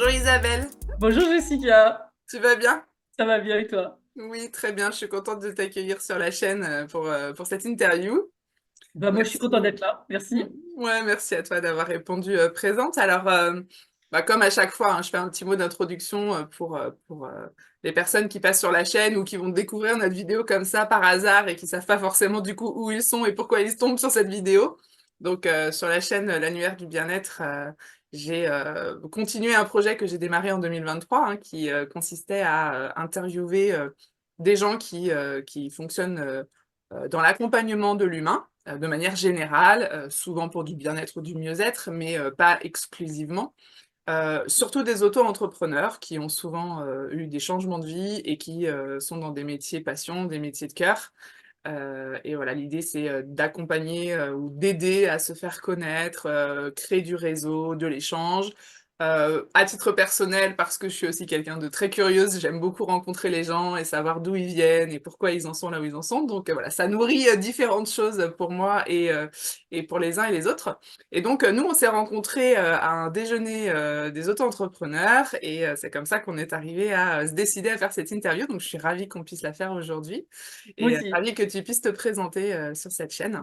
Bonjour Isabelle, Bonjour Jessica, tu vas bien? ça va bien et toi? Oui, très bien, je suis contente de t'accueillir sur la chaîne pour cette interview. Bah, moi je suis contente Merci. d'être là, merci. Ouais, merci à toi d'avoir répondu présente. Alors, comme à chaque fois, hein, je fais un petit mot d'introduction pour les personnes qui passent sur la chaîne ou qui vont découvrir notre vidéo comme ça par hasard et qui savent pas forcément du coup où ils sont et pourquoi ils tombent sur cette vidéo. Donc, sur la chaîne L'Annuaire du Bien-être, j'ai continué un projet que j'ai démarré en 2023 hein, qui consistait à interviewer des gens qui fonctionnent dans l'accompagnement de l'humain de manière générale, souvent pour du bien-être ou du mieux-être, mais pas exclusivement. Surtout des auto-entrepreneurs qui ont souvent eu des changements de vie et qui sont dans des métiers passion, des métiers de cœur. Et voilà, l'idée c'est d'accompagner ou d'aider à se faire connaître, créer du réseau, de l'échange. À titre personnel, parce que je suis aussi quelqu'un de très curieuse, j'aime beaucoup rencontrer les gens et savoir d'où ils viennent et pourquoi ils en sont là où ils en sont. Donc voilà, ça nourrit différentes choses pour moi et pour les uns et les autres. Et donc nous, on s'est rencontrés à un déjeuner des auto-entrepreneurs et c'est comme ça qu'on est arrivé à se décider à faire cette interview. Donc je suis ravie qu'on puisse la faire aujourd'hui Moi et aussi. ravie que tu puisses te présenter sur cette chaîne.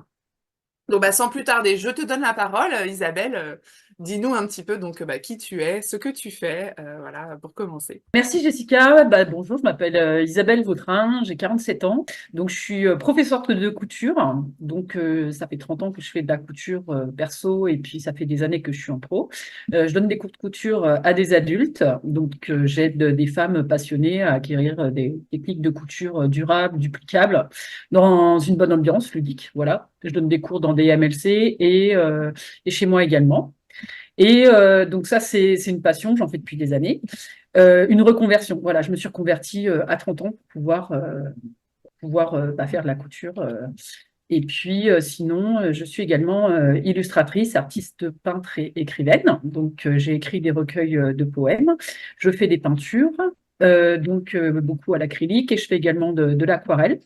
Donc, sans plus tarder, je te donne la parole, Isabelle. Dis-nous un petit peu donc qui tu es, ce que tu fais, voilà, pour commencer. Merci Jessica. Bah, bonjour, je m'appelle Isabelle Vautrin, j'ai 47 ans. Donc je suis professeure de couture. Donc ça fait 30 ans que je fais de la couture perso et puis ça fait des années que je suis en pro. Je donne des cours de couture à des adultes. Donc j'aide des femmes passionnées à acquérir des techniques de couture durables, duplicables, dans une bonne ambiance ludique. Voilà. Je donne des cours dans des MLC et chez moi également. Et donc ça, c'est une passion, j'en fais depuis des années. Une reconversion, voilà, je me suis reconvertie à 30 ans pour pouvoir faire de la couture. Et puis sinon, je suis également illustratrice, artiste, peintre et écrivaine. Donc j'ai écrit des recueils de poèmes, je fais des peintures. Beaucoup à l'acrylique et je fais également de l'aquarelle.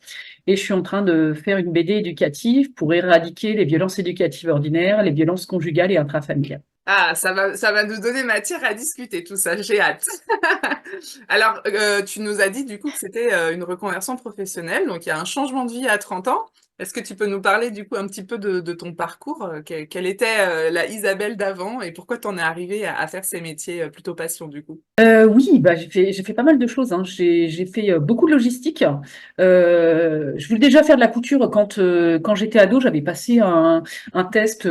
Et je suis en train de faire une BD éducative pour éradiquer les violences éducatives ordinaires, les violences conjugales et intrafamiliales. Ah, ça va nous donner matière à discuter, tout ça, j'ai hâte. Alors, tu nous as dit du coup que c'était une reconversion professionnelle, donc il y a un changement de vie à 30 ans. Est-ce que tu peux nous parler du coup un petit peu de ton parcours? Quelle était la Isabelle d'avant et pourquoi t'en es arrivée à faire ces métiers plutôt passion du coup? Oui, bah, j'ai fait pas mal de choses, hein. J'ai fait beaucoup de logistique. Je voulais déjà faire de la couture quand j'étais ado. J'avais passé un test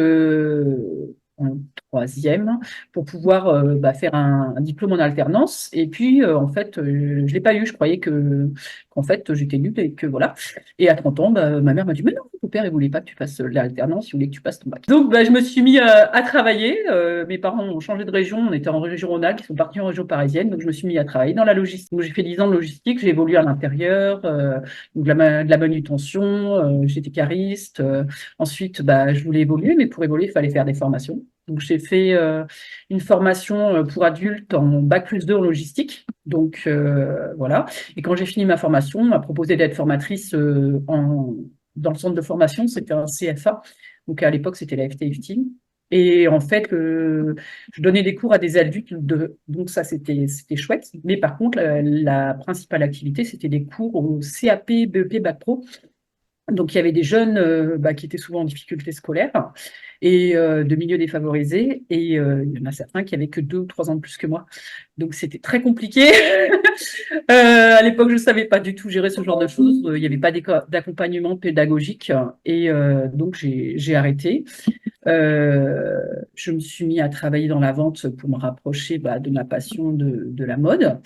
en troisième pour pouvoir faire un diplôme en alternance. Et puis, en fait, je l'ai pas eu. Je croyais qu'en fait, j'étais nulle et que voilà. Et à 30 ans, bah, ma mère m'a dit, mais non, ton père, il voulait pas que tu fasses l'alternance, il voulait que tu passes ton bac. Donc, bah, je me suis mis à travailler. Mes parents ont changé de région. On était en région Rhône-Alpes, ils sont partis en région parisienne. Donc, je me suis mis à travailler dans la logistique. Donc, j'ai fait 10 ans de logistique. J'ai évolué à l'intérieur, donc de la manutention. J'étais cariste. Ensuite, bah, je voulais évoluer, mais pour évoluer, il fallait faire des formations. Donc, j'ai fait une formation pour adultes en bac+2 en logistique. Donc, voilà. Et quand j'ai fini ma formation, on m'a proposé d'être formatrice dans le centre de formation. C'était un CFA. Donc, à l'époque, c'était la FT-FT. Et en fait, je donnais des cours à des adultes, donc ça, c'était chouette. Mais par contre, la principale activité, c'était des cours au CAP, BEP, Bac Pro. Donc, il y avait des jeunes qui étaient souvent en difficulté scolaire et de milieux défavorisés. Et il y en a certains qui avaient que 2 ou 3 ans de plus que moi. Donc, c'était très compliqué. À l'époque, je ne savais pas du tout gérer ce genre de choses. Il n'y avait pas d'accompagnement pédagogique. Et donc, j'ai arrêté. Je me suis mis à travailler dans la vente pour me rapprocher de ma passion de la mode.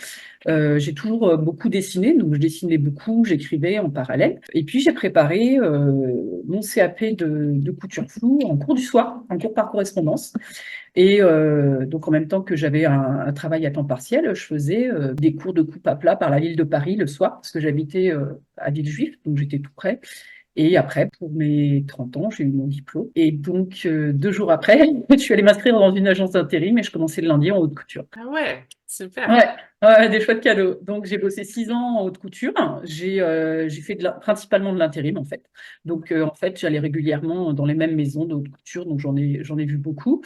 J'ai toujours beaucoup dessiné, donc je dessinais beaucoup, j'écrivais en parallèle. Et puis j'ai préparé mon CAP de couture floue en cours du soir, en cours par correspondance. Et donc en même temps que j'avais un travail à temps partiel, je faisais des cours de coupe à plat par la ville de Paris le soir, parce que j'habitais à Villejuif, donc j'étais tout près. Et après, pour mes 30 ans, j'ai eu mon diplôme. Et donc, 2 jours après, je suis allée m'inscrire dans une agence d'intérim et je commençais le lundi en haute couture. Ah ouais, super. Ouais, ouais, des chouettes cadeaux. Donc, j'ai bossé 6 ans en haute couture. J'ai fait principalement de l'intérim, en fait. Donc, en fait, j'allais régulièrement dans les mêmes maisons de haute couture. Donc, j'en ai vu beaucoup.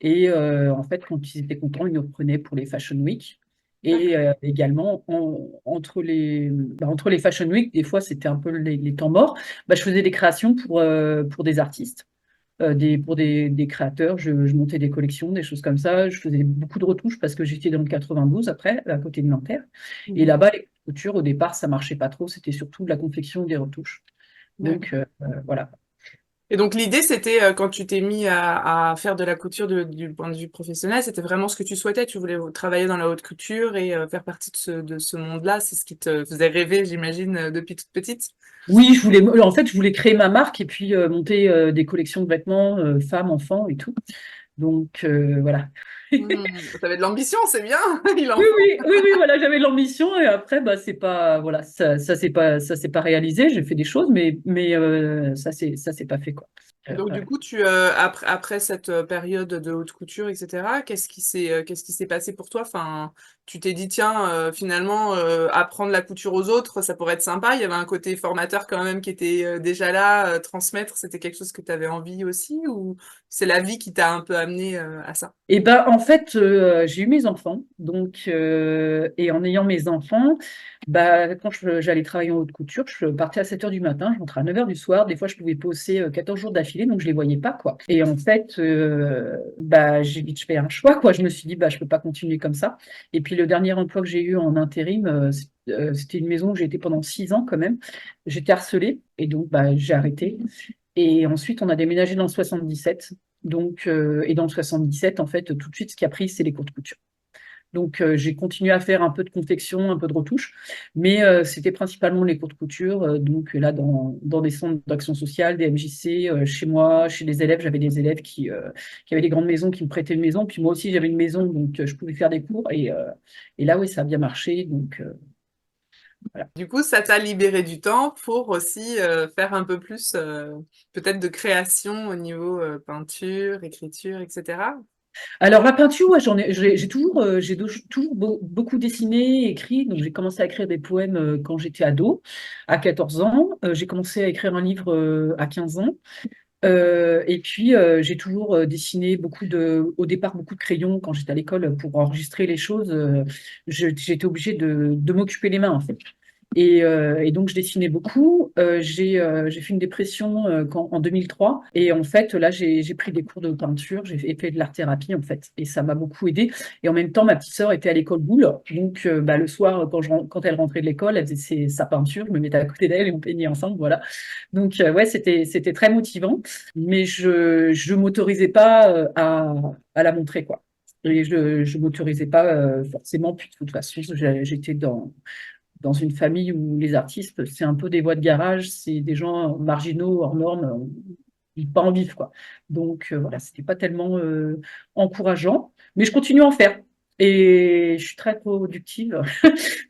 Et en fait, quand ils étaient contents, ils nous reprenaient pour les Fashion Week. Et D'accord. également, entre les Fashion Week, des fois, c'était un peu les temps morts. Bah, je faisais des créations pour des artistes pour des créateurs. Je montais des collections, des choses comme ça. Je faisais beaucoup de retouches parce que j'étais dans le 92 après, à côté de Nanterre. Et Mhm. là-bas, les coutures, au départ, ça marchait pas trop. C'était surtout de la confection, des retouches. Donc, D'accord. voilà. Et donc l'idée, c'était quand tu t'es mis à faire de la couture du point de vue professionnel, c'était vraiment ce que tu souhaitais. Tu voulais travailler dans la haute couture et faire partie de ce monde-là. C'est ce qui te faisait rêver, j'imagine, depuis toute petite. Oui, en fait, je voulais créer ma marque et puis monter des collections de vêtements, femmes, enfants et tout. Donc, voilà. T'avais de l'ambition, c'est bien. Il en Oui, faut. oui, oui, oui, voilà, j'avais l'ambition et après, bah, c'est pas, voilà, ça s'est pas réalisé. J'ai fait des choses, mais ça s'est pas fait, quoi. Donc du Ouais. coup, après cette période de haute couture, etc., qu'est-ce qui s'est passé pour toi? Enfin, tu t'es dit, tiens, finalement, apprendre la couture aux autres, ça pourrait être sympa. Il y avait un côté formateur quand même qui était déjà là, transmettre, c'était quelque chose que tu avais envie aussi, ou c'est la vie qui t'a un peu amené à ça? Et ben en fait, j'ai eu mes enfants, donc et en ayant mes enfants, bah quand j'allais travailler en haute couture, je partais à 7 heures du matin, je rentrais à 9 heures du soir. Des fois, je pouvais bosser 14 jours d'affilée, donc je les voyais pas, quoi. Et en fait, bah j'ai vite fait un choix, quoi. Je me suis dit, bah je peux pas continuer comme ça. Et puis le dernier emploi que j'ai eu en intérim, c'était une maison où j'ai été pendant 6 ans quand même. J'étais harcelée et donc bah j'ai arrêté. Et ensuite, on a déménagé dans le 77. Donc, et dans le 77, en fait, tout de suite, ce qui a pris, c'est les cours de couture. Donc, j'ai continué à faire un peu de confection, un peu de retouche, mais c'était principalement les cours de couture. Donc, là, dans des centres d'action sociale, des MJC, chez moi, chez les élèves, j'avais des élèves qui avaient des grandes maisons, qui me prêtaient une maison. Puis moi aussi, j'avais une maison, donc je pouvais faire des cours. Et là, oui, ça a bien marché. Donc, voilà. Du coup, ça t'a libéré du temps pour aussi faire un peu plus peut-être de création au niveau peinture, écriture, etc. Alors la peinture, ouais, j'ai toujours beaucoup dessiné, écrit. Donc j'ai commencé à écrire des poèmes quand j'étais ado, à 14 ans. J'ai commencé à écrire un livre à 15 ans. Et puis j'ai toujours dessiné au départ beaucoup de crayons quand j'étais à l'école pour enregistrer les choses. J'étais obligée de m'occuper les mains en fait. Et donc je dessinais beaucoup. J'ai fait une dépression en 2003 et en fait là j'ai pris des cours de peinture, j'ai fait de l'art-thérapie en fait et ça m'a beaucoup aidé. Et en même temps ma petite sœur était à l'école Boulle, donc bah, le soir quand elle rentrait de l'école, elle faisait sa peinture, je me mettais à côté d'elle et on peignait ensemble, voilà. Donc ouais c'était très motivant, mais je m'autorisais pas à la montrer quoi. Et je m'autorisais pas forcément, puis de toute façon, j'étais dans une famille où les artistes, c'est un peu des voix de garage, c'est des gens marginaux, hors normes, ils pas en vivre, quoi. Donc voilà, c'était pas tellement encourageant, mais je continue à en faire. Et je suis très productive,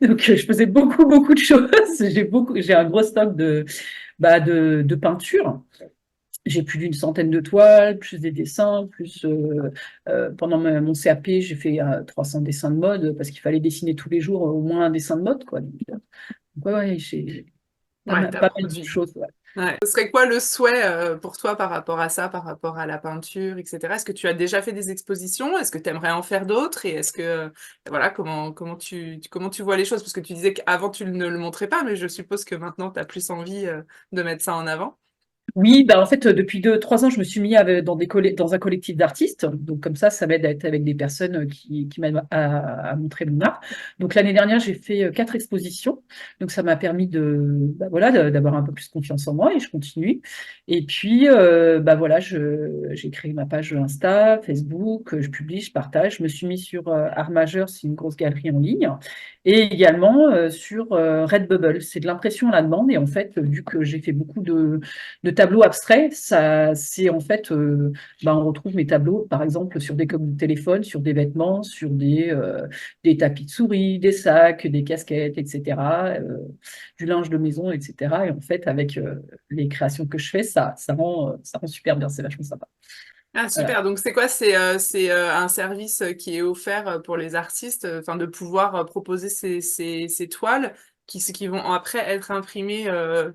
donc je faisais beaucoup, beaucoup de choses. J'ai un gros stock de peinture. J'ai plus d'une centaine de toiles, plus des dessins, plus pendant mon CAP, j'ai fait 300 dessins de mode parce qu'il fallait dessiner tous les jours au moins un dessin de mode, quoi. Donc, ouais, ouais, j'ai Ouais, t'as pas mal de produit. choses. Ouais. Ouais. Ce serait quoi le souhait pour toi par rapport à ça, par rapport à la peinture, etc. Est-ce que tu as déjà fait des expositions? Est-ce que tu aimerais en faire d'autres? Et est-ce que, voilà, comment tu vois les choses? Parce que tu disais qu'avant tu ne le montrais pas, mais je suppose que maintenant tu as plus envie de mettre ça en avant. Oui, bah en fait, depuis 2, 3 ans, je me suis mis dans un collectif d'artistes. Donc, comme ça m'aide à être avec des personnes qui m'aident à montrer mon art. Donc, l'année dernière, j'ai fait 4 expositions. Donc, ça m'a permis bah, voilà, d'avoir un peu plus confiance en moi et je continue. Et puis, bah, voilà, j'ai créé ma page Insta, Facebook, je publie, je partage. Je me suis mis sur Art Majeur, c'est une grosse galerie en ligne. Et également sur Redbubble. C'est de l'impression à la demande. Et en fait, vu que j'ai fait beaucoup de tableaux abstraits, ça, c'est en fait, on retrouve mes tableaux, par exemple, sur des coques de téléphone, sur des vêtements, sur des tapis de souris, des sacs, des casquettes, etc., du linge de maison, etc. Et en fait, avec les créations que je fais, ça rend super bien, c'est vachement sympa. Ah, Voilà. super. Donc, c'est quoi? C'est un service qui est offert pour les artistes, enfin, de pouvoir proposer ces toiles qui vont après être imprimées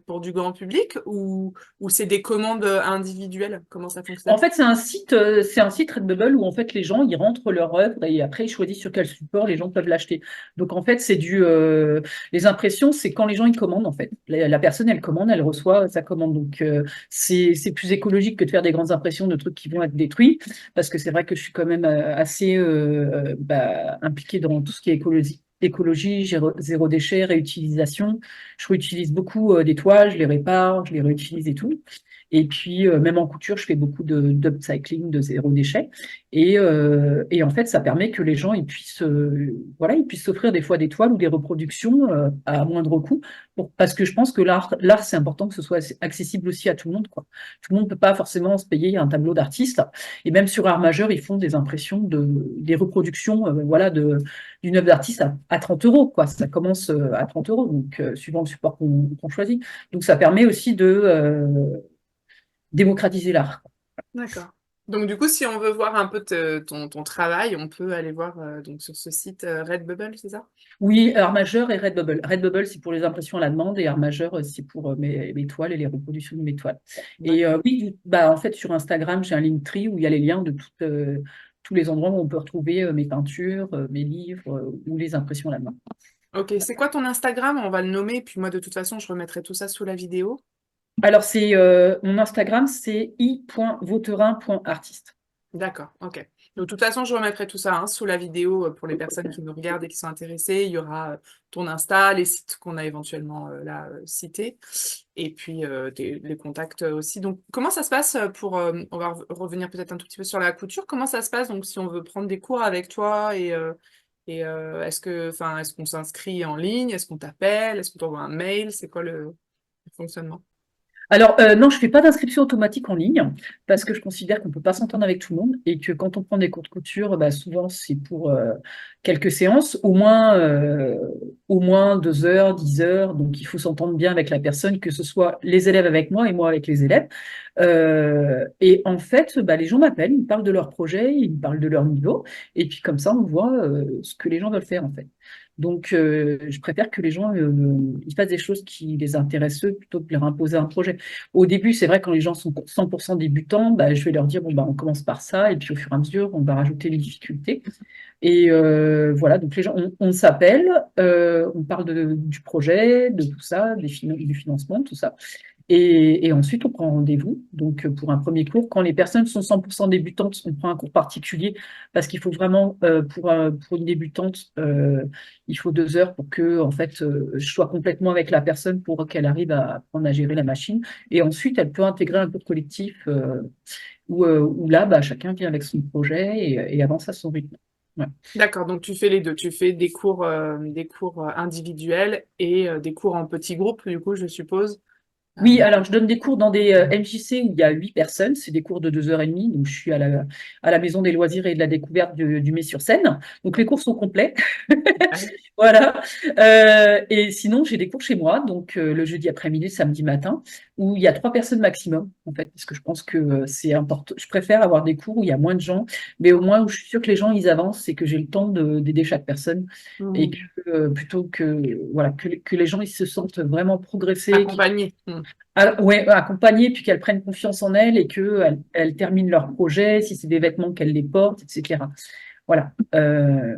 pour du grand public ou c'est des commandes individuelles? Comment ça En fonctionne? fait, c'est un site Redbubble où en fait les gens ils rentrent leur œuvre et après ils choisissent sur quel support les gens peuvent l'acheter. Donc en fait, les impressions, c'est quand les gens ils commandent en fait. La personne elle commande, elle reçoit sa commande. Donc c'est plus écologique que de faire des grandes impressions de trucs qui vont être détruits parce que c'est vrai que je suis quand même assez impliquée dans tout ce qui est écologie, zéro déchet, réutilisation. Je réutilise beaucoup des toiles, je les répare, je les réutilise et tout. Et puis, même en couture, je fais beaucoup d'upcycling, de zéro déchet. Et en fait, ça permet que les gens voilà, ils puissent s'offrir des fois des toiles ou des reproductions à moindre coût. Parce que je pense que l'art, c'est important que ce soit accessible aussi à tout le monde, quoi. Tout le monde ne peut pas forcément se payer un tableau d'artiste. Et même sur Art Majeur, ils font des impressions des reproductions, voilà, d'une œuvre d'artiste à 30 euros, quoi. Ça commence à 30 euros, donc suivant le support qu'on choisit. Donc ça permet aussi de démocratiser l'art. D'accord. Donc, du coup, si on veut voir un peu ton travail, on peut aller voir donc sur ce site Redbubble, c'est ça? Oui, art majeur et Redbubble. Redbubble, c'est pour les impressions à la demande et art majeur, c'est pour mes toiles et les reproductions de mes toiles. Et D'accord. oui, en fait, sur Instagram, j'ai un Linktree où il y a les liens de tous les endroits où on peut retrouver mes peintures, mes livres ou les impressions à la main. Ok, c'est quoi ton Instagram? On va le nommer, puis moi, de toute façon, je remettrai tout ça sous la vidéo. Alors, mon Instagram, c'est i.vautrin.artiste. D'accord, ok. Donc, de toute façon, je remettrai tout ça hein, sous la vidéo pour les personnes qui nous regardent et qui sont intéressées. Il y aura ton Insta, les sites qu'on a éventuellement là cités, et puis les contacts aussi. Donc, comment ça se passe on va revenir peut-être un tout petit peu sur la couture. Comment ça se passe donc si on veut prendre des cours avec toi est-ce qu'on s'inscrit en ligne? Est-ce qu'on t'appelle? Est-ce qu'on t'envoie un mail? C'est quoi le fonctionnement? Alors, non, je fais pas d'inscription automatique en ligne parce que je considère qu'on peut pas s'entendre avec tout le monde et que quand on prend des cours de couture, bah, souvent c'est pour quelques séances, au moins 2 heures, 10 heures. Donc, il faut s'entendre bien avec la personne, que ce soit les élèves avec moi et moi avec les élèves. Et en fait, bah, les gens m'appellent, ils me parlent de leur projet, ils me parlent de leur niveau, et puis comme ça, on voit ce que les gens veulent faire en fait. Donc, je préfère que les gens ils fassent des choses qui les intéressent eux plutôt que de leur imposer un projet. Au début, c'est vrai, quand les gens sont 100% débutants, bah, je vais leur dire, bon, bah, on commence par ça, et puis au fur et à mesure, on va rajouter les difficultés. Et voilà, donc les gens, on s'appelle, on parle du projet, de tout ça, du financement, tout ça. Et ensuite, on prend rendez-vous. Donc, pour un premier cours, quand les personnes sont 100% débutantes, on prend un cours particulier parce qu'il faut vraiment, pour une débutante, il faut 2 heures pour que, en fait, je sois complètement avec la personne pour qu'elle arrive à apprendre à gérer la machine. Et ensuite, elle peut intégrer un cours collectif où là, bah, chacun vient avec son projet et avance à son rythme. Ouais. D'accord, donc tu fais les deux. Tu fais des cours individuels et des cours en petits groupes, du coup, je suppose. Oui, alors je donne des cours dans des MJC où il y a 8 personnes. C'est des cours de 2 heures et demie. Donc, je suis à la Maison des loisirs et de la découverte du Mets-sur-Seine. Donc, les cours sont complets. Ouais. Voilà. Et sinon, j'ai des cours chez moi, donc le jeudi après-midi, le samedi matin, où il y a 3 personnes maximum, en fait, parce que je pense que c'est important. Je préfère avoir des cours où il y a moins de gens, mais au moins où je suis sûre que les gens ils avancent et que j'ai le temps d'aider chaque personne, et que Hmm. plutôt que voilà que les gens ils se sentent vraiment progresser, Accompagné. Hmm. ouais, accompagner, puis qu'elles prennent confiance en elles et qu'elles terminent leur projet, si c'est des vêtements qu'elles les portent, etc. Voilà,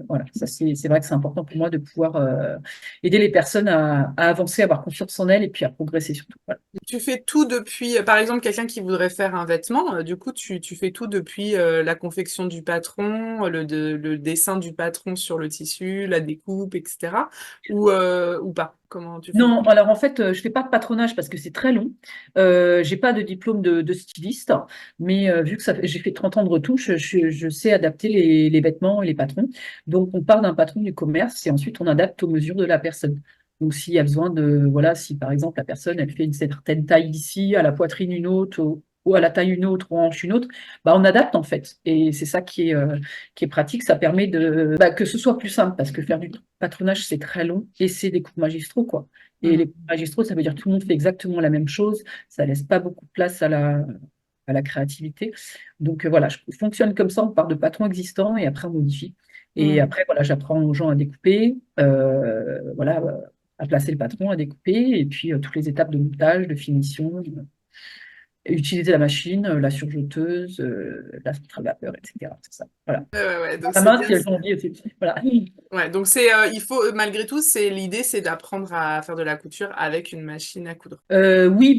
voilà, ça c'est vrai que c'est important pour moi de pouvoir aider les personnes à avancer, à avoir confiance en elles et puis à progresser surtout. Voilà. Tu fais tout depuis, par exemple, quelqu'un qui voudrait faire un vêtement, du coup, tu fais tout depuis la confection du patron, le dessin du patron sur le tissu, la découpe, etc. Ou pas? Comment tu fais? Non, alors en fait, je fais pas de patronage parce que c'est très long. J'ai pas de diplôme de styliste, mais vu que j'ai fait 30 ans de retouche, je sais adapter les vêtements et les patrons. Donc, on part d'un patron du commerce et ensuite on adapte aux mesures de la personne. Donc, s'il y a besoin de, voilà, si par exemple la personne, elle fait une certaine taille ici, à la poitrine une autre, ou à la taille une autre, aux hanches une autre, bah, on adapte en fait. Et c'est ça qui est pratique. Ça permet que ce soit plus simple parce que faire du patronage, c'est très long et c'est des cours magistraux, quoi. Et les Mm. cours magistraux, ça veut dire que tout le monde fait exactement la même chose. Ça laisse pas beaucoup de place à la créativité. Donc voilà, je fonctionne comme ça, on part de patrons existants et après on modifie. Et Mm. après, voilà, j'apprends aux gens à découper, voilà, à placer le patron, à découper, et puis toutes les étapes de montage, de finition, utiliser la machine, la surjeteuse, la centrale à vapeur, etc. C'est ça. Voilà. Ouais, donc La c'est main, bien. si elles ont envie aussi. Voilà. Ouais, donc il faut, malgré tout, l'idée, c'est d'apprendre à faire de la couture avec une machine à coudre. Oui,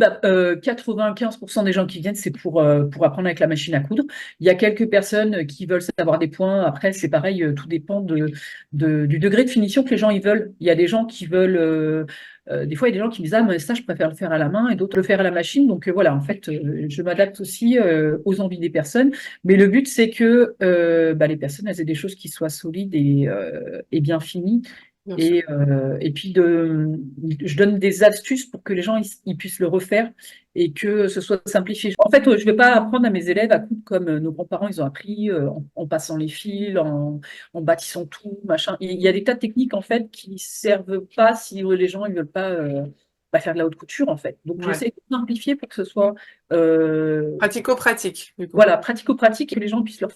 95% des gens qui viennent, c'est pour apprendre avec la machine à coudre. Il y a quelques personnes qui veulent savoir des points. Après, c'est pareil, tout dépend du degré de finition que les gens ils veulent. Il y a des gens qui veulent, des fois, il y a des gens qui me disent, ah, mais ça, je préfère le faire à la main et d'autres le faire à la machine. Donc voilà, en fait, je m'adapte aussi aux envies des personnes. Mais le but, c'est que les personnes, elles aient des choses qui soient solides et bien finies. Bien sûr. Et puis, je donne des astuces pour que les gens ils puissent le refaire et que ce soit simplifié. En fait, je ne vais pas apprendre à mes élèves à coudre comme nos grands-parents ils ont appris, en passant les fils, en bâtissant tout, machin. Il y a des tas de techniques, en fait, qui ne servent pas si les gens ils veulent pas faire de la haute couture, en fait. Donc, Ouais. j'essaie de simplifier pour que ce soit euh, Pratico-pratique, du coup. voilà, pratico-pratique et que les gens puissent leur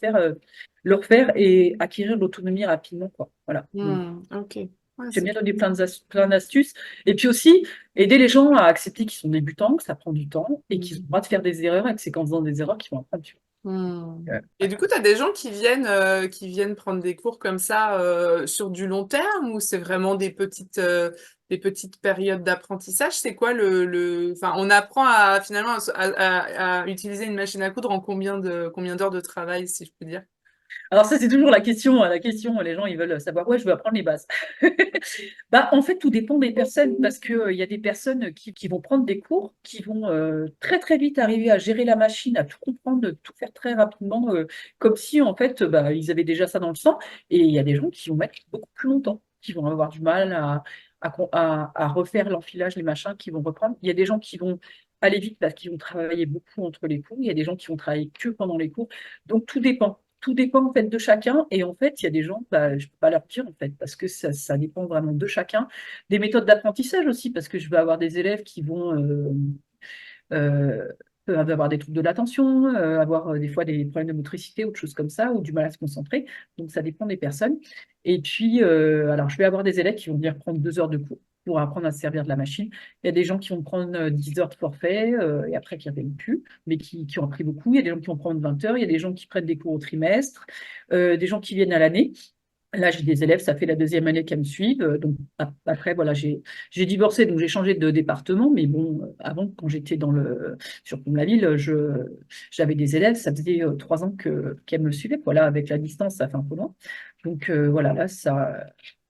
faire et acquérir l'autonomie rapidement, quoi. Voilà. Donc, Ok. Ouais, j'aime c'est bien donner plein d'astuces. Et puis aussi, aider les gens à accepter qu'ils sont débutants, que ça prend du temps et qu'ils ont le droit de faire des erreurs et que c'est qu'en faisant des erreurs qu'ils vont apprendre. Hmm. Euh, Et du coup, tu as des gens qui viennent prendre des cours comme ça sur du long terme ou c'est vraiment des petites périodes d'apprentissage? C'est quoi Enfin, on apprend finalement à utiliser une machine à coudre en combien d'heures de travail, si je peux dire? Alors ça, c'est toujours la question, hein. La question, les gens, ils veulent savoir, ouais, je veux apprendre les bases. En fait, tout dépend des personnes parce que, il y a des personnes qui vont prendre des cours, qui vont très, très vite arriver à gérer la machine, à tout comprendre, tout faire très rapidement, comme si, en fait, ils avaient déjà ça dans le sang. Et il y a des gens qui vont mettre beaucoup plus longtemps, qui vont avoir du mal à refaire l'enfilage, les machins, qui vont reprendre. Il y a des gens qui vont aller vite parce qu'ils vont travailler beaucoup entre les cours. Il y a des gens qui vont travailler que pendant les cours. Donc, tout dépend. Tout dépend en fait de chacun. Et en fait, il y a des gens, je ne peux pas leur dire en fait, parce que ça dépend vraiment de chacun. Des méthodes d'apprentissage aussi, parce que je vais avoir des élèves qui vont euh, peuvent avoir des troubles de l'attention, avoir des fois des problèmes de motricité ou de choses comme ça, ou du mal à se concentrer. Donc ça dépend des personnes. Et puis, alors je vais avoir des élèves qui vont venir prendre 2 heures de cours pour apprendre à se servir de la machine. Il y a des gens qui vont prendre 10 heures de forfait et après qui ne reviennent plus, mais qui ont appris beaucoup. Il y a des gens qui vont prendre 20 heures, il y a des gens qui prennent des cours au trimestre, des gens qui viennent à l'année. Là, j'ai des élèves, ça fait la deuxième année qu'elles me suivent. Donc, après, voilà, j'ai divorcé, donc j'ai changé de département. Mais bon, avant, quand j'étais sur Pont-la-Ville, j'avais des élèves, ça faisait 3 ans qu'elles me suivaient. Voilà, avec la distance, ça fait un peu loin. Donc, voilà, là,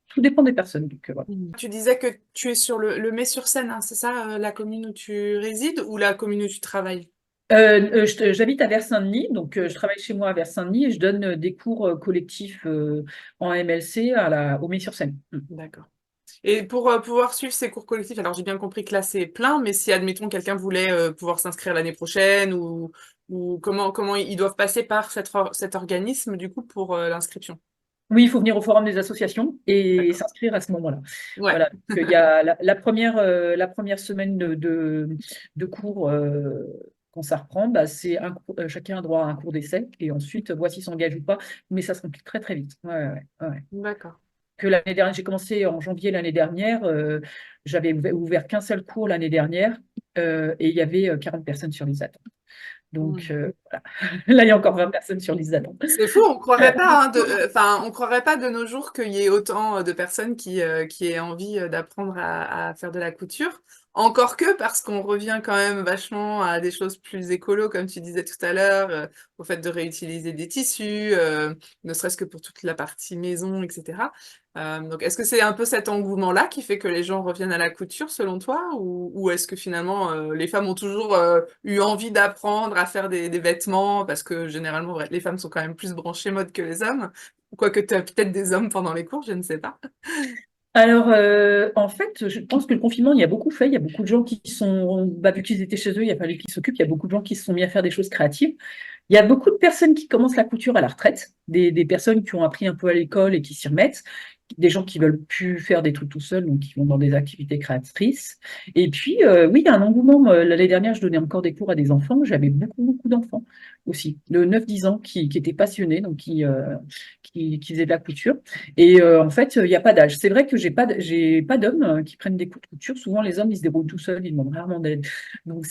tout dépend des personnes. Donc, voilà. Tu disais que tu es sur le Mai-sur-Seine, hein, c'est ça, la commune où tu résides ou la commune où tu travailles? J'habite à Vers-Saint-Denis, donc je travaille chez moi à Vers-Saint-Denis et je donne des cours collectifs en MLC au Mets-sur-Seine. D'accord. Et pour pouvoir suivre ces cours collectifs, alors j'ai bien compris que là c'est plein, mais si admettons quelqu'un voulait pouvoir s'inscrire l'année prochaine ou comment ils doivent passer par cet organisme du coup pour l'inscription. Oui, il faut venir au forum des associations et D'accord. s'inscrire à ce moment-là. Ouais. Voilà. Donc, il y a la première semaine de cours, quand ça reprend, c'est chacun a droit à un cours d'essai et ensuite voit s'il s'engage ou pas, mais ça se remplit très très vite. Ouais, ouais, ouais, ouais. D'accord. Que l'année dernière, j'ai commencé en janvier l'année dernière, j'avais ouvert qu'un seul cours l'année dernière et il y avait 40 personnes sur les attentes. Donc Hmm. voilà. Là, il y a encore 20 personnes sur les attentes. C'est fou, on croirait pas, hein, enfin, on croirait pas de nos jours qu'il y ait autant de personnes qui aient envie d'apprendre à faire de la couture. Encore que parce qu'on revient quand même vachement à des choses plus écolo, comme tu disais tout à l'heure, au fait de réutiliser des tissus, ne serait-ce que pour toute la partie maison, etc. Donc, est-ce que c'est un peu cet engouement-là qui fait que les gens reviennent à la couture, selon toi, ou est-ce que finalement les femmes ont toujours eu envie d'apprendre à faire des vêtements, parce que généralement les femmes sont quand même plus branchées mode que les hommes, quoique tu as peut-être des hommes pendant les cours, je ne sais pas. Alors, en fait, je pense que le confinement, il y a beaucoup fait. Il y a beaucoup de gens qui sont, vu qu'ils étaient chez eux, il a fallu qu'ils s'occupent. Il y a beaucoup de gens qui se sont mis à faire des choses créatives. Il y a beaucoup de personnes qui commencent la couture à la retraite, des personnes qui ont appris un peu à l'école et qui s'y remettent, des gens qui veulent plus faire des trucs tout seuls, donc qui vont dans des activités créatrices. Et puis, oui, il y a un engouement. L'année dernière, je donnais encore des cours à des enfants. J'avais beaucoup d'enfants aussi, de 9-10 ans, qui étaient passionnés, donc qui faisaient de la couture. Et en fait, il n'y a pas d'âge. C'est vrai que j'ai pas d'hommes qui prennent des cours de couture. Souvent, les hommes, ils se débrouillent tout seuls, ils demandent rarement d'aide. Donc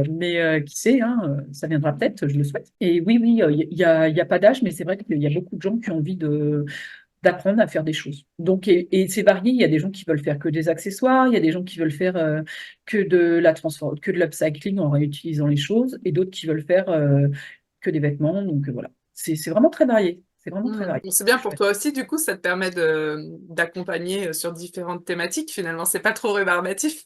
mais qui sait, hein, ça viendra peut-être, je le souhaite. Et oui, oui, il y a pas d'âge, mais c'est vrai qu'il y a beaucoup de gens qui ont envie d'apprendre à faire des choses. Donc, et c'est varié. Il y a des gens qui veulent faire que des accessoires, il y a des gens qui veulent faire que de l'upcycling en réutilisant les choses, et d'autres qui veulent faire que des vêtements. Donc voilà, c'est vraiment très varié. C'est vraiment très varié. Bon, c'est bien pour toi aussi, du coup, ça te permet d'accompagner sur différentes thématiques. Finalement, c'est pas trop rébarbatif.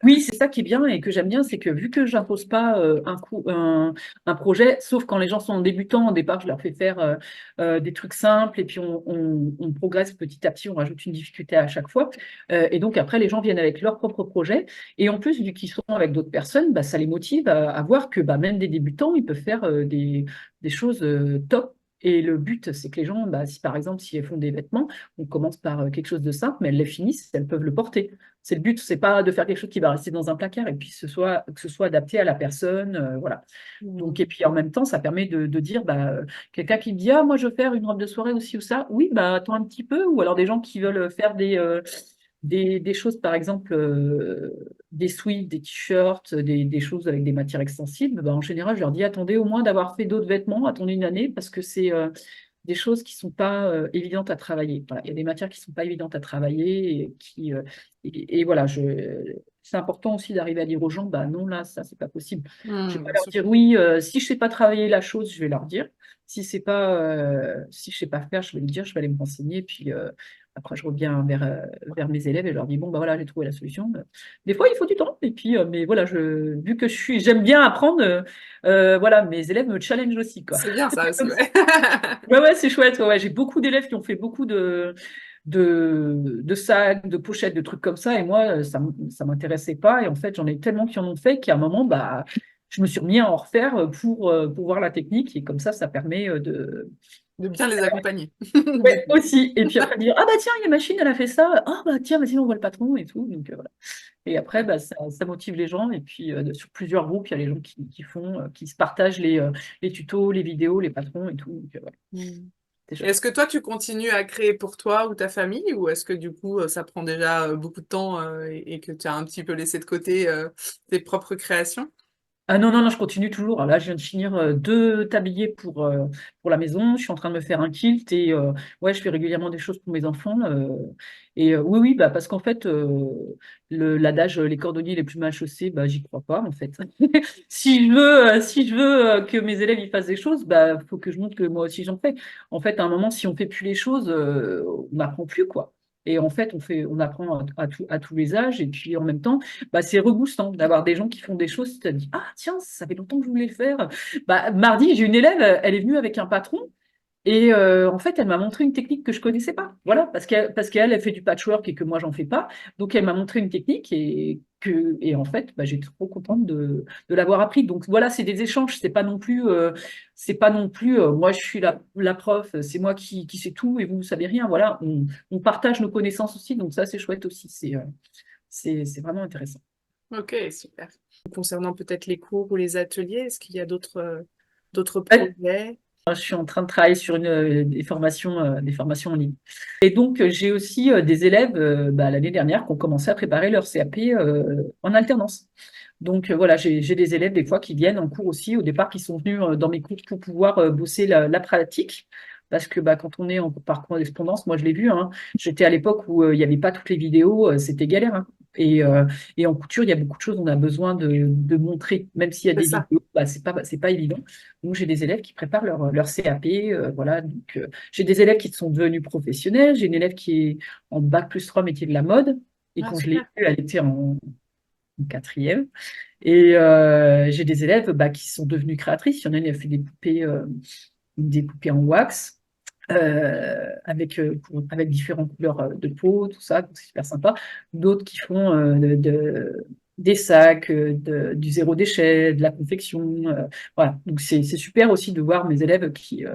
Oui, c'est ça qui est bien et que j'aime bien, c'est que vu que j'impose pas un projet, sauf quand les gens sont débutants, au départ, je leur fais faire des trucs simples et puis on progresse petit à petit, on rajoute une difficulté à chaque fois. Et donc après, les gens viennent avec leur propre projet. Et en plus, vu qu'ils sont avec d'autres personnes, bah, ça les motive à voir que bah, même des débutants, ils peuvent faire des choses top. Et le but, c'est que les gens, bah, si par exemple, si elles font des vêtements, on commence par quelque chose de simple, mais elles les finissent, elles peuvent le porter. C'est le but, c'est pas de faire quelque chose qui va rester dans un placard et puis que ce soit adapté à la personne, voilà. Donc, et puis en même temps, ça permet de dire, bah, quelqu'un qui me dit, ah, moi je veux faire une robe de soirée aussi ou ça, oui, bah, attends un petit peu, ou alors des gens qui veulent faire des choses, par exemple, des sweats, des t-shirts, des choses avec des matières extensibles, bah, en général, je leur dis, attendez au moins d'avoir fait d'autres vêtements, attendez une année, parce que c'est des choses qui sont pas évidentes à travailler. Voilà, il y a des matières qui sont pas évidentes à travailler et voilà, c'est important aussi d'arriver à dire aux gens, bah non, là, ça, c'est pas possible. Je vais pas Bien leur sûr. dire oui, si je sais pas travailler la chose, je vais leur dire. Si je sais pas faire, je vais le dire, je vais aller me renseigner, puis après, je reviens vers mes élèves et je leur dis, bon, bah voilà, j'ai trouvé la solution. Des fois, il faut du temps. Et puis, mais voilà, vu que j'aime bien apprendre, voilà, mes élèves me challengent aussi, quoi. C'est bien ça aussi, ouais. Ouais, ouais, c'est chouette. Ouais, ouais. J'ai beaucoup d'élèves qui ont fait beaucoup de sacs, de pochettes, de trucs comme ça. Et moi, ça m'intéressait pas. Et en fait, j'en ai tellement qui en ont fait qu'à un moment, bah, je me suis remis à en refaire pour voir la technique. Et comme ça permet De bien les accompagner. Du Ouais, coup. aussi. Et puis après, dire, ah bah tiens, il y a machine, elle a fait ça. Ah bah tiens, vas-y, on voit le patron et tout. Donc voilà. Et après, bah, ça motive les gens. Et puis, sur plusieurs groupes, il y a les gens qui se partagent les tutos, les vidéos, les patrons et tout. Donc, voilà, Mm. c'est Et chouette. est-ce que toi, tu continues à créer pour toi ou ta famille, ou est-ce que du coup, ça prend déjà beaucoup de temps et que tu as un petit peu laissé de côté tes propres créations? Ah non, non, non, je continue toujours. Là, je viens de finir 2 tabliers pour la maison. Je suis en train de me faire un kilt et ouais, je fais régulièrement des choses pour mes enfants. Et oui, oui, bah, parce qu'en fait, l'adage les cordonniers les plus mal chaussés, bah, j'y crois pas, en fait. Si je veux que mes élèves ils fassent des choses, bah, faut que je montre que moi aussi j'en fais. En fait, à un moment, si on fait plus les choses, on n'apprend plus, quoi. Et en fait, on apprend à tous les âges. Et puis en même temps, bah, c'est reboostant d'avoir des gens qui font des choses. Tu te dis, ah tiens, ça fait longtemps que je voulais le faire. Bah, mardi, j'ai une élève, elle est venue avec un patron et en fait, elle m'a montré une technique que je connaissais pas. Voilà, parce qu'elle elle fait du patchwork et que moi, j'en fais pas. Donc, elle m'a montré une technique et en fait, bah, j'étais trop contente de l'avoir appris. Donc, voilà, c'est des échanges. C'est pas non plus, moi, je suis la prof, c'est moi qui sais tout et vous ne savez rien. Voilà, on partage nos connaissances aussi. Donc, ça, c'est chouette aussi. C'est vraiment intéressant. Ok, super. Concernant peut-être les cours ou les ateliers, est-ce qu'il y a d'autres projets? Je suis en train de travailler sur des formations en ligne. Et donc, j'ai aussi des élèves bah, l'année dernière qui ont commencé à préparer leur CAP en alternance. Donc, voilà, j'ai des élèves des fois qui viennent en cours aussi, au départ, qui sont venus dans mes cours pour pouvoir bosser la pratique. Parce que bah, quand on est par correspondance, moi je l'ai vu, hein, j'étais à l'époque où il n'y avait pas toutes les vidéos, c'était galère, hein. Et en couture, il y a beaucoup de choses, on a besoin de montrer, même s'il y a C'est des ça. vidéos, bah, c'est pas évident. Donc, j'ai des élèves qui préparent leur CAP. Voilà. Donc, j'ai des élèves qui sont devenus professionnels. J'ai une élève qui est en bac+3 métier de la mode. Et Ah, quand je l'ai super. vue, elle était en quatrième. Et j'ai des élèves bah, qui sont devenus créatrices. Il y en a une, elle fait des poupées en wax. avec différentes couleurs de peau, tout ça, donc c'est super sympa. D'autres qui font des sacs, du zéro déchet, de la confection. Voilà, donc c'est super aussi de voir mes élèves qui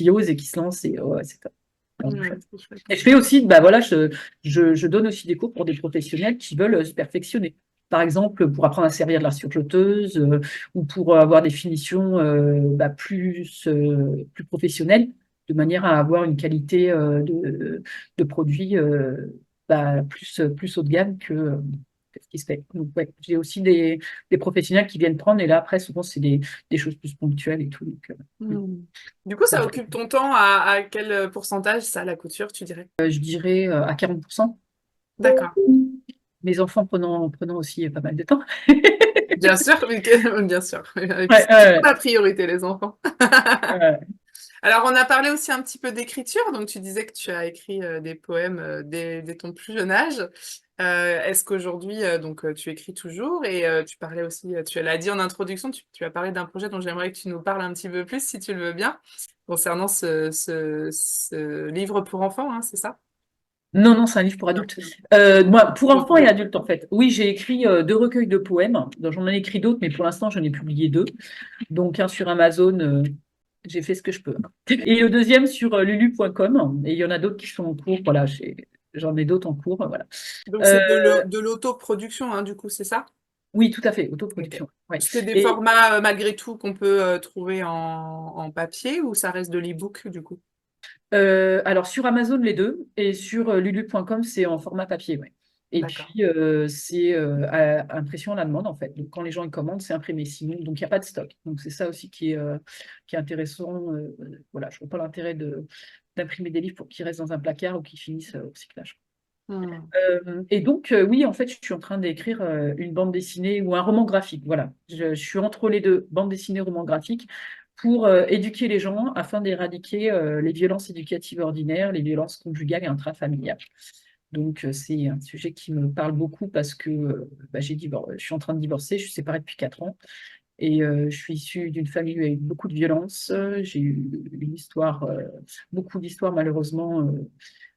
osent et qui se lancent. Et ouais, c'est top. Vraiment Ouais, chouette. c'est chouette. Et je fais aussi, bah voilà, je donne aussi des cours pour des professionnels qui veulent se perfectionner. Par exemple, pour apprendre à servir de la surjeteuse ou pour avoir des finitions bah, plus professionnelles, de manière à avoir une qualité de produit bah, plus haut de gamme que ce qui se fait. Donc, ouais, j'ai aussi des professionnels qui viennent prendre, et là, après, souvent, c'est des choses plus ponctuelles et tout. Donc, Hmm. Du coup, ça, ça occupe ton temps à quel pourcentage, ça, la couture, tu dirais? je dirais à 40%. D'accord. Mes enfants prenant aussi pas mal de temps. Bien sûr, bien sûr. Et puis, Ouais, c'est toujours ouais, la priorité, les enfants. ouais. Alors, on a parlé aussi un petit peu d'écriture. Donc, tu disais que tu as écrit des poèmes dès ton plus jeune âge. Est-ce qu'aujourd'hui, tu écris toujours? Et tu parlais aussi, tu l'as dit en introduction, tu as parlé d'un projet dont j'aimerais que tu nous parles un petit peu plus, si tu le veux bien, concernant ce livre pour enfants, hein, c'est ça? Non, non, c'est un livre pour Non. adultes. Moi, pour Livre enfants pour et enfants. adultes, en fait. Oui, j'ai écrit 2 recueils de poèmes. Donc, j'en ai écrit d'autres, mais pour l'instant, j'en ai publié 2. Donc, un sur Amazon, j'ai fait ce que je peux. Et le deuxième sur lulu.com. Et il y en a d'autres qui sont en cours. Voilà, j'en ai d'autres en cours. Voilà. Donc, Euh, c'est de l'autoproduction, hein, du coup, c'est ça? oui, tout à fait, Ok. autoproduction. Ouais. C'est des Et formats, malgré tout, qu'on peut trouver en papier ou ça reste de l'e-book, du coup? alors sur Amazon les deux et sur lulu.com c'est en format papier, ouais. Et D'accord. puis c'est à impression à la demande en fait. Donc quand les gens ils commandent, c'est imprimé. Sinon, donc il n'y a pas de stock. Donc c'est ça aussi qui est intéressant. Voilà, je vois pas l'intérêt d'imprimer des livres pour qu'ils restent dans un placard ou qu'ils finissent au recyclage. Hmm. Et donc oui, en fait, je suis en train d'écrire une bande dessinée ou un roman graphique. Voilà, je suis entre les deux, bande dessinée, roman graphique, pour éduquer les gens afin d'éradiquer les violences éducatives ordinaires, les violences conjugales et intrafamiliales. Donc, c'est un sujet qui me parle beaucoup parce que bah, je suis en train de divorcer, je suis séparée depuis 4 ans et je suis issue d'une famille avec beaucoup de violences. J'ai eu une histoire, beaucoup d'histoires malheureusement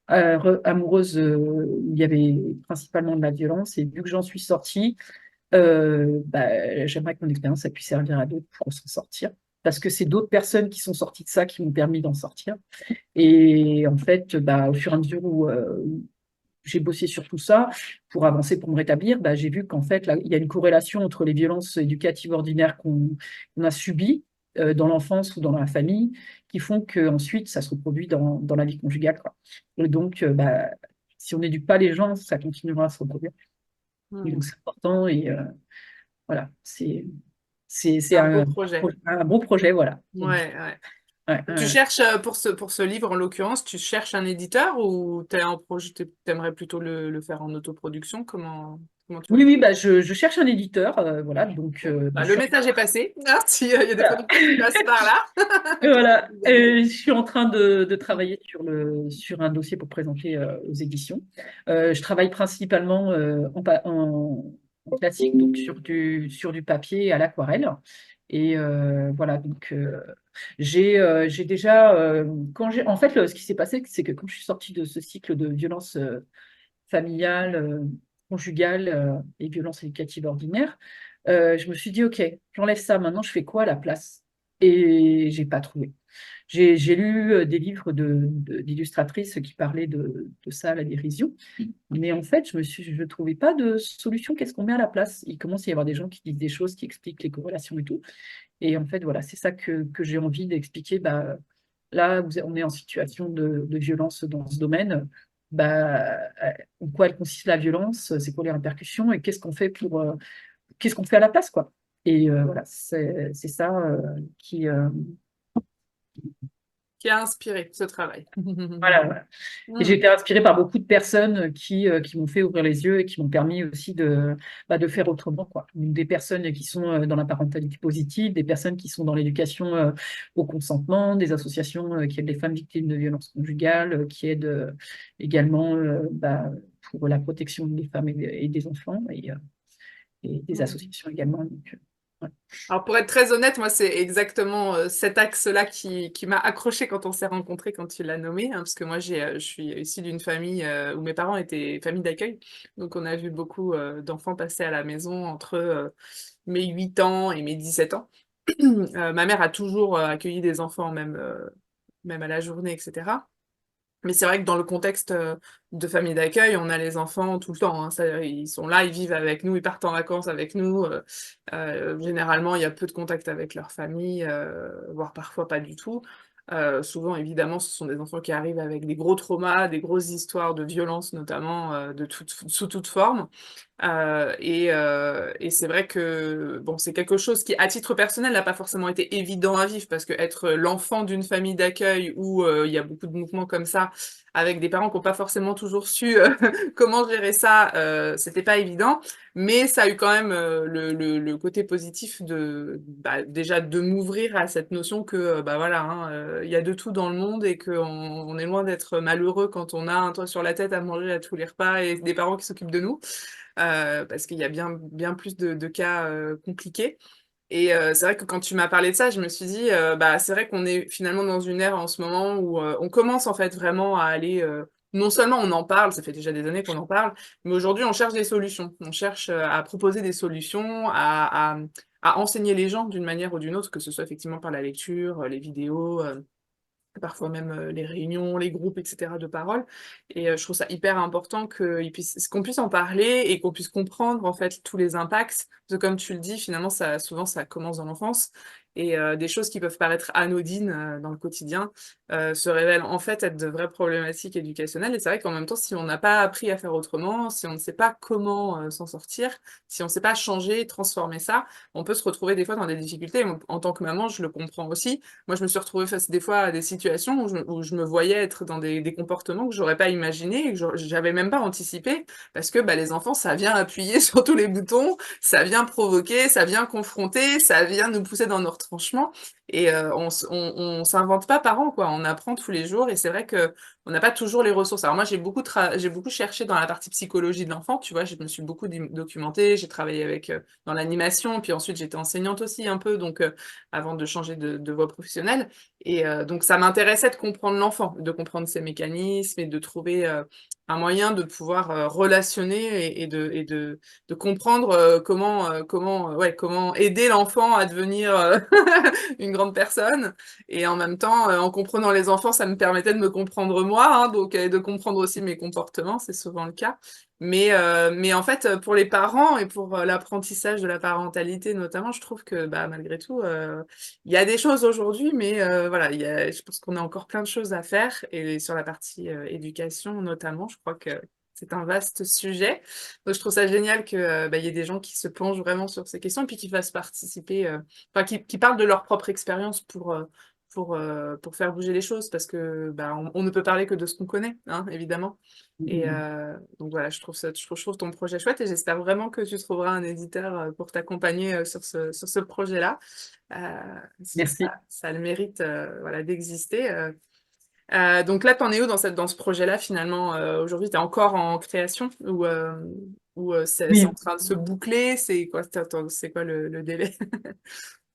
amoureuses où il y avait principalement de la violence. Et vu que j'en suis sortie, bah, j'aimerais que mon expérience ça puisse servir à d'autres pour s'en sortir. Parce que c'est d'autres personnes qui sont sorties de ça qui m'ont permis d'en sortir. Et en fait, bah, au fur et à mesure où j'ai bossé sur tout ça pour avancer, pour me rétablir, bah, j'ai vu qu'en fait, là, il y a une corrélation entre les violences éducatives ordinaires qu'on a subies dans l'enfance ou dans la famille, qui font qu'ensuite, ça se reproduit dans la vie conjugale, quoi. Et donc, bah, si on n'éduque pas les gens, ça continuera à se reproduire. Et Hmm. donc, c'est important et voilà, c'est Un beau projet. un beau projet, voilà. Ouais, ouais. Ouais, Tu cherches, pour ce livre, en l'occurrence, tu cherches un éditeur ou t'es en projet, t'aimerais plutôt le faire en autoproduction? Comment tu vois oui, les oui, choses? bah, je cherche un éditeur, voilà, donc Bon, bah, bah, je le suis message est passé, hein, s'il y a des voilà. producteurs qui passent par là. Qui Voilà, vous appellent. je suis en train de travailler sur un dossier pour présenter aux éditions. Je travaille principalement en classique, donc sur du papier à l'aquarelle. Et voilà, donc j'ai déjà, en fait, ce qui s'est passé, c'est que quand je suis sortie de ce cycle de violence familiale, conjugale et violence éducative ordinaire, je me suis dit, OK, j'enlève ça, maintenant je fais quoi à la place? Et j'ai pas trouvé. J'ai lu des livres d'illustratrices qui parlaient de ça à la dérision, mais en fait, je ne trouvais pas de solution. Qu'est-ce qu'on met à la place? Il commence à y avoir des gens qui disent des choses, qui expliquent les corrélations et tout. Et en fait, voilà, c'est ça que j'ai envie d'expliquer. Bah, là, on est en situation de violence dans ce domaine. Bah, en quoi elle consiste la violence? C'est quoi les répercussions? Et qu'est-ce qu'on fait à la place, quoi? Et voilà, c'est ça qui, Qui a inspiré ce travail. voilà, voilà. Et j'ai Hmm. été inspirée par beaucoup de personnes qui m'ont fait ouvrir les yeux et qui m'ont permis aussi de faire autrement, quoi. Donc, des personnes qui sont dans la parentalité positive, des personnes qui sont dans l'éducation au consentement, des associations qui aident les femmes victimes de violences conjugales, qui aident également bah, pour la protection des femmes et des enfants, et des Hmm. associations également. Donc, Alors pour être très honnête, moi c'est exactement cet axe-là qui m'a accroché quand on s'est rencontrés, quand tu l'as nommé, hein, parce que moi je suis issue d'une famille où mes parents étaient famille d'accueil, donc on a vu beaucoup d'enfants passer à la maison entre mes 8 ans et mes 17 ans. Ma mère a toujours accueilli des enfants, même à la journée, etc. Mais c'est vrai que dans le contexte de famille d'accueil, on a les enfants tout le temps, hein. Ils sont là, ils vivent avec nous, ils partent en vacances avec nous. Généralement, il y a peu de contact avec leur famille, voire parfois pas du tout. Souvent, évidemment, ce sont des enfants qui arrivent avec des gros traumas, des grosses histoires de violence, notamment sous toute forme. Et c'est vrai que bon, c'est quelque chose qui, à titre personnel, n'a pas forcément été évident à vivre, parce que être l'enfant d'une famille d'accueil où il y a beaucoup de mouvements comme ça, avec des parents qui n'ont pas forcément toujours su comment gérer ça, c'était pas évident. Mais ça a eu quand même le côté positif de bah, déjà de m'ouvrir à cette notion que bah voilà, hein, il y a de tout dans le monde et on est loin d'être malheureux quand on a un toit sur la tête à manger à tous les repas et des parents qui s'occupent de nous. Parce qu'il y a bien plus de cas compliqués. Et c'est vrai que quand tu m'as parlé de ça, je me suis dit, bah, c'est vrai qu'on est finalement dans une ère en ce moment où on commence en fait vraiment à aller, non seulement on en parle, ça fait déjà des années qu'on en parle, mais aujourd'hui on cherche des solutions. On cherche à proposer des solutions, à enseigner les gens d'une manière ou d'une autre, que ce soit effectivement par la lecture, les vidéos, parfois même les réunions, les groupes, etc. de parole. Et je trouve ça hyper important qu'on puisse en parler et qu'on puisse comprendre en fait tous les impacts. Parce que comme tu le dis, finalement, souvent ça commence dans l'enfance. Et des choses qui peuvent paraître anodines dans le quotidien se révèlent en fait être de vraies problématiques éducationnelles. Et c'est vrai qu'en même temps, si on n'a pas appris à faire autrement, si on ne sait pas comment s'en sortir, si on ne sait pas changer, transformer ça, on peut se retrouver des fois dans des difficultés. En tant que maman, je le comprends aussi. Moi, je me suis retrouvée face des fois à des situations où je me voyais être dans des comportements que j'aurais pas imaginé et que j'avais même pas anticipé, parce que bah, les enfants, ça vient appuyer sur tous les boutons, ça vient provoquer, ça vient confronter, ça vient nous pousser dans nos retranchements. Et on s'invente pas parents, quoi. On apprend tous les jours et c'est vrai que on n'a pas toujours les ressources. Alors moi, j'ai beaucoup cherché dans la partie psychologie de l'enfant, tu vois, je me suis beaucoup documentée, j'ai travaillé avec dans l'animation, puis ensuite j'étais enseignante aussi un peu, donc avant de changer de voie professionnelle. Et donc, ça m'intéressait de comprendre l'enfant, de comprendre ses mécanismes et de trouver un moyen de pouvoir relationner de comprendre ouais, comment aider l'enfant à devenir une grande personne. Et en même temps, en comprenant les enfants, ça me permettait de me comprendre moi, hein, donc, et de comprendre aussi mes comportements, c'est souvent le cas. Mais en fait, pour les parents et pour l'apprentissage de la parentalité notamment, je trouve que bah, malgré tout, il y a des choses aujourd'hui, mais voilà, je pense qu'on a encore plein de choses à faire. Et sur la partie éducation notamment, je crois que c'est un vaste sujet. Donc je trouve ça génial que bah, il y ait des gens qui se penchent vraiment sur ces questions et puis qui fassent participer, enfin qui parlent de leur propre expérience pour faire bouger les choses, parce que bah, on ne peut parler que de ce qu'on connaît, hein, évidemment. Et donc voilà, je trouve ton projet chouette et j'espère vraiment que tu trouveras un éditeur pour t'accompagner sur ce projet-là. Parce que Merci. ça a le mérite voilà, d'exister. Donc là, t'en es où dans ce projet-là finalement? Aujourd'hui, t'es encore en création ou c'est en Oui. train de se boucler? C'est quoi le délai?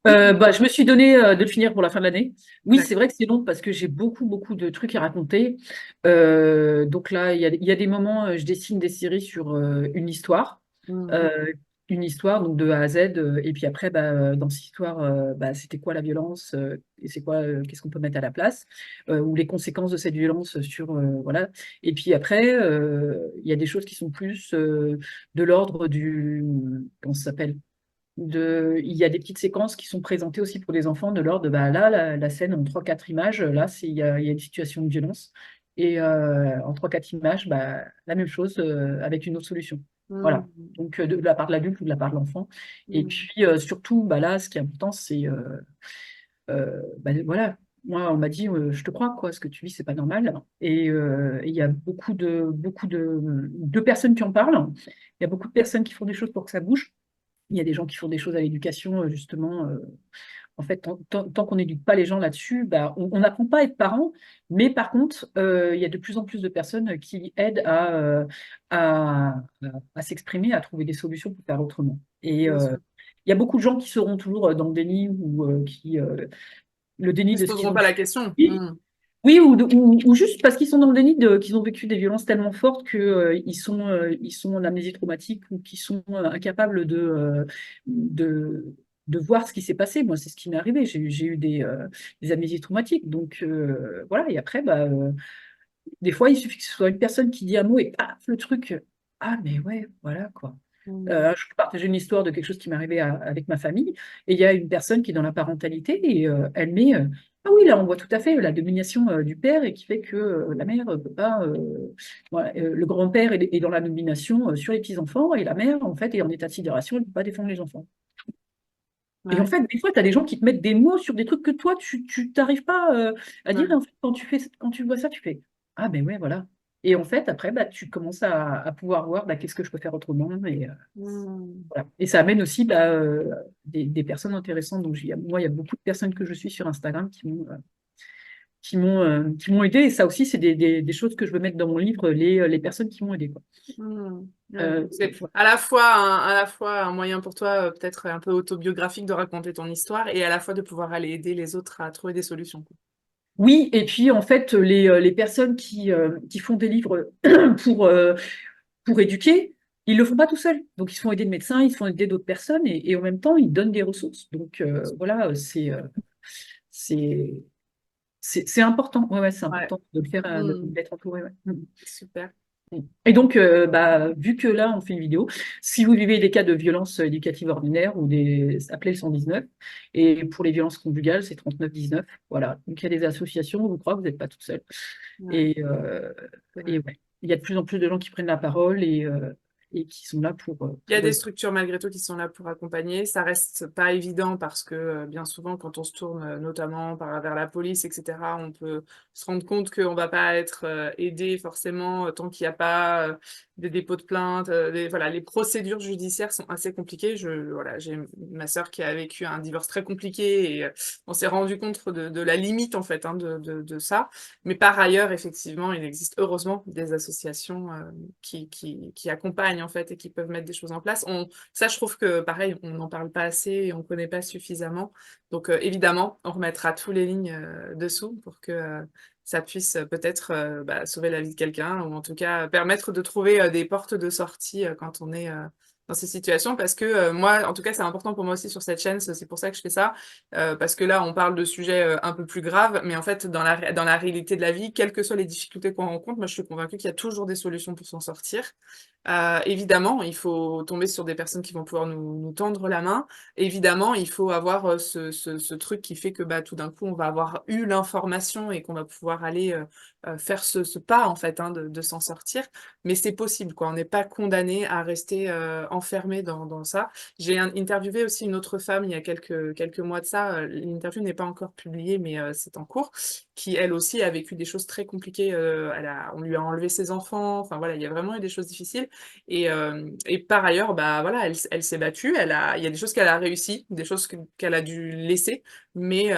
Bah, je me suis donné de le finir pour la fin de l'année. Oui, c'est D'accord. vrai que c'est long parce que j'ai beaucoup de trucs à raconter. Donc là, il y a des moments, je dessine des séries sur Mhm. euh, une histoire donc de A à Z. Et puis après, bah, dans cette histoire, bah, c'était quoi la violence et c'est quoi, qu'est-ce qu'on peut mettre à la place ou les conséquences de cette violence sur voilà. Et puis après, il y a des choses qui sont plus de l'ordre du comment ça s'appelle? Il y a des petites séquences qui sont présentées aussi pour les enfants de l'ordre de bah, là, la scène en trois quatre images, là, il y a une situation de violence. Et en trois quatre images, bah, la même chose avec une autre solution. Voilà. Mhm. Donc, de la part de l'adulte ou de la part de l'enfant. Et Mhm. puis, surtout, bah, là, ce qui est important, c'est bah, voilà. Moi, on m'a dit, je te crois, quoi, ce que tu vis, c'est pas normal. Et il y a beaucoup de personnes qui en parlent. Il y a beaucoup de personnes qui font des choses pour que ça bouge. Il y a des gens qui font des choses à l'éducation, justement. En fait, tant qu'on n'éduque pas les gens là-dessus, bah, on n'apprend pas à être parent, mais par contre, il y a de plus en plus de personnes qui aident à s'exprimer, à trouver des solutions pour faire autrement. Bien sûr. il y a beaucoup de gens qui seront toujours dans le déni ou qui le déni Ils se de ce qu'ils poseront ont pas la question. vécu. Oui, ou juste parce qu'ils sont dans le déni qu'ils ont vécu des violences tellement fortes que ils sont en amnésie traumatique ou qu'ils sont incapables de de voir ce qui s'est passé. Moi, c'est ce qui m'est arrivé. J'ai eu des amnésies traumatiques. Donc voilà. Et après, des fois, il suffit que ce soit une personne qui dit un mot et paf, le truc. Ah, mais ouais, voilà quoi. Mm. Je peux partager une histoire de quelque chose qui m'est arrivé avec ma famille. Et il y a une personne qui est dans la parentalité et elle met ah oui, là, on voit tout à fait la domination du père et qui fait que la mère peut pas. Voilà, le grand-père est dans la domination sur les petits-enfants et la mère, en fait, est en état de sidération, elle ne peut pas défendre les enfants. Et en Ouais. fait, des fois, tu as des gens qui te mettent des mots sur des trucs que toi, tu t'arrives pas à dire. Et Ouais. en fait, quand tu vois ça, tu fais ah, ben ouais, voilà. Et en fait, après, tu commences à pouvoir voir qu'est-ce que je peux faire autrement. Et, Mm. voilà. Et ça amène aussi des personnes intéressantes. Donc, moi, il y a beaucoup de personnes que je suis sur Instagram qui m'ont aidé. Et ça aussi, c'est des choses que je veux mettre dans mon livre, les personnes qui m'ont aidé, quoi. Ouais. C'est Voilà. à la fois un moyen pour toi, peut-être un peu autobiographique de raconter ton histoire et à la fois de pouvoir aller aider les autres à trouver des solutions, quoi. Oui, et puis en fait, les personnes qui font des livres pour, euh, pour éduquer, ils le font pas tout seuls. Donc, ils se font aider de médecins, ils se font aider d'autres personnes et en même temps, ils donnent des ressources. Donc, voilà, c'est, c'est important. Ouais, ouais, c'est Ouais. important de le faire, Mm. d'être entouré. Ouais. Mm. Super. Et donc, vu que là, on fait une vidéo, si vous vivez des cas de violence éducative ordinaire ou appelez le 119. Et pour les violences conjugales, c'est 39 19. Voilà. Donc, il y a des associations, je crois que vous n'êtes pas toute seule. Ouais, Et, c'est vrai. et ouais, il y a de plus en plus de gens qui prennent la parole et qui sont là Il y a pour des aider. structures malgré tout qui sont là pour accompagner. Ça reste pas évident parce que bien souvent, quand on se tourne notamment vers la police, etc., on peut se rendre compte qu'on va pas être aidé forcément tant qu'il n'y a pas des dépôts de plainte. Voilà, les procédures judiciaires sont assez compliquées. Voilà, j'ai ma sœur qui a vécu un divorce très compliqué et on s'est rendu compte de la limite en fait hein, de ça. Mais par ailleurs, effectivement, il existe heureusement des associations qui accompagnent en fait et qui peuvent mettre des choses en place. Ça, je trouve que pareil, on n'en parle pas assez et on ne connaît pas suffisamment. Donc évidemment, on remettra tous les lignes dessous pour que ça puisse peut-être sauver la vie de quelqu'un ou en tout cas permettre de trouver des portes de sortie quand on est dans ces situations parce que moi, en tout cas, c'est important pour moi aussi sur cette chaîne, c'est pour ça que je fais ça, parce que là, on parle de sujets un peu plus graves, mais en fait, dans la réalité de la vie, quelles que soient les difficultés qu'on rencontre, moi, je suis convaincue qu'il y a toujours des solutions pour s'en sortir. Évidemment, il faut tomber sur des personnes qui vont pouvoir nous tendre la main. Évidemment, il faut avoir ce truc qui fait que tout d'un coup, on va avoir eu l'information et qu'on va pouvoir aller faire ce pas, en fait, hein, de s'en sortir. Mais c'est possible, quoi. On n'est pas condamné à rester enfermé dans ça. J'ai interviewé aussi une autre femme il y a quelques mois de ça. L'interview n'est pas encore publiée, mais c'est en cours, qui elle aussi a vécu des choses très compliquées. On lui a enlevé ses enfants. Enfin voilà, il y a vraiment eu des choses difficiles. Et par ailleurs, voilà, elle s'est battue. Il y a des choses qu'elle a réussi, des choses qu'elle a dû laisser, mais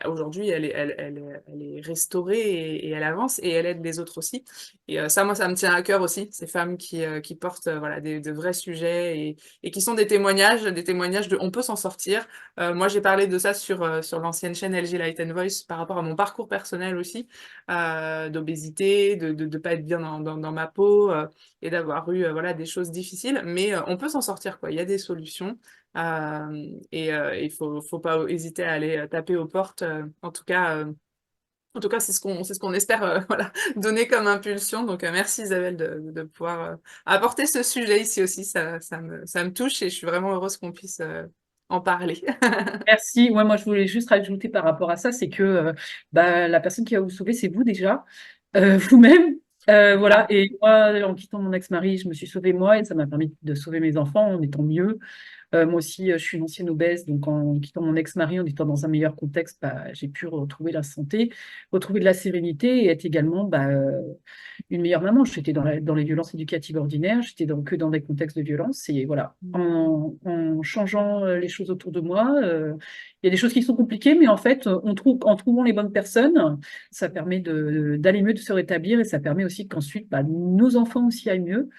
aujourd'hui, elle est restaurée et elle avance et elle aide les autres aussi. Et ça, moi, ça me tient à cœur aussi, ces femmes qui portent voilà, de vrais sujets et qui sont des témoignages de on peut s'en sortir. Moi, j'ai parlé de ça sur l'ancienne chaîne LG Light and Voice par rapport à mon parcours personnel aussi, d'obésité, de pas être bien dans ma peau et d'avoir eu voilà, des choses difficiles. Mais on peut s'en sortir, quoi. Il y a des solutions. Et il faut pas hésiter à aller taper aux portes. En tout cas, c'est ce qu'on espère voilà, donner comme impulsion. Donc, merci Isabelle de pouvoir apporter ce sujet ici aussi. Ça me touche et je suis vraiment heureuse qu'on puisse en parler. Merci. Ouais, moi, je voulais juste rajouter par rapport à ça, c'est que la personne qui va vous sauver, c'est vous déjà, vous-même. Voilà. Ah, Et moi, en quittant mon ex-mari, je me suis sauvée moi et ça m'a permis de sauver mes enfants en étant mieux. Moi aussi, je suis une ancienne obèse, donc en quittant mon ex-mari, en étant dans un meilleur contexte, j'ai pu retrouver la santé, retrouver de la sérénité et être également une meilleure maman. J'étais dans les violences éducatives ordinaires, que dans des contextes de violence. Et voilà, en changeant les choses autour de moi, il y a des choses qui sont compliquées, mais en fait, en trouvant les bonnes personnes, ça permet d'aller mieux, de se rétablir et ça permet aussi qu'ensuite, nos enfants aussi aillent mieux.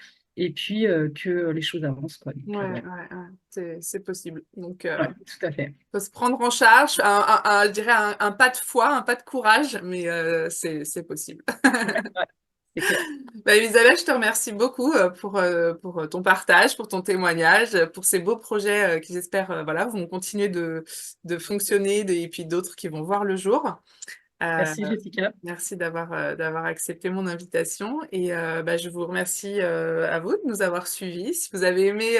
et puis que les choses avancent, quoi. Donc, Ouais, ouais, ouais, ouais, c'est possible. Donc, ouais, tout à fait. faut se prendre en charge, je dirais un pas de foi, un pas de courage, mais c'est possible. Ouais, ouais, c'est clair. Bah, Elisabeth, je te remercie beaucoup pour ton partage, pour ton témoignage, pour ces beaux projets qui, j'espère, voilà, vont continuer de fonctionner, et puis d'autres qui vont voir le jour. Euh, Merci, Jessica. Merci d'avoir accepté mon invitation et bah, je vous remercie à vous de nous avoir suivis. Si vous avez aimé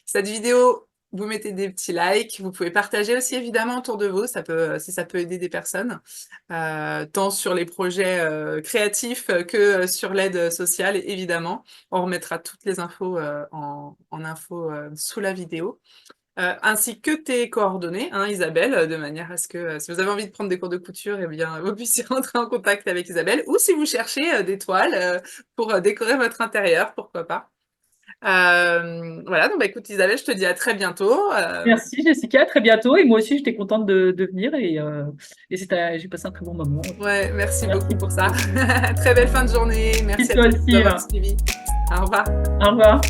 cette vidéo, vous mettez des petits likes. Vous pouvez partager aussi évidemment autour de vous, si ça peut aider des personnes, tant sur les projets créatifs que sur l'aide sociale, évidemment. On remettra toutes les infos en info sous la vidéo. Ainsi que tes coordonnées, hein, Isabelle, de manière à ce que si vous avez envie de prendre des cours de couture, eh bien, vous puissiez rentrer en contact avec Isabelle, ou si vous cherchez des toiles pour décorer votre intérieur, pourquoi pas. Voilà, donc bah, écoute Isabelle, je te dis à très bientôt. Merci, Jessica. À très bientôt. Et moi aussi, j'étais contente de venir et j'ai passé un très bon moment. Ouais, merci beaucoup Merci pour ça. beaucoup. Très belle fin de journée. Et Merci à toi tous de nous aussi. avoir suivis. Au revoir. Au revoir.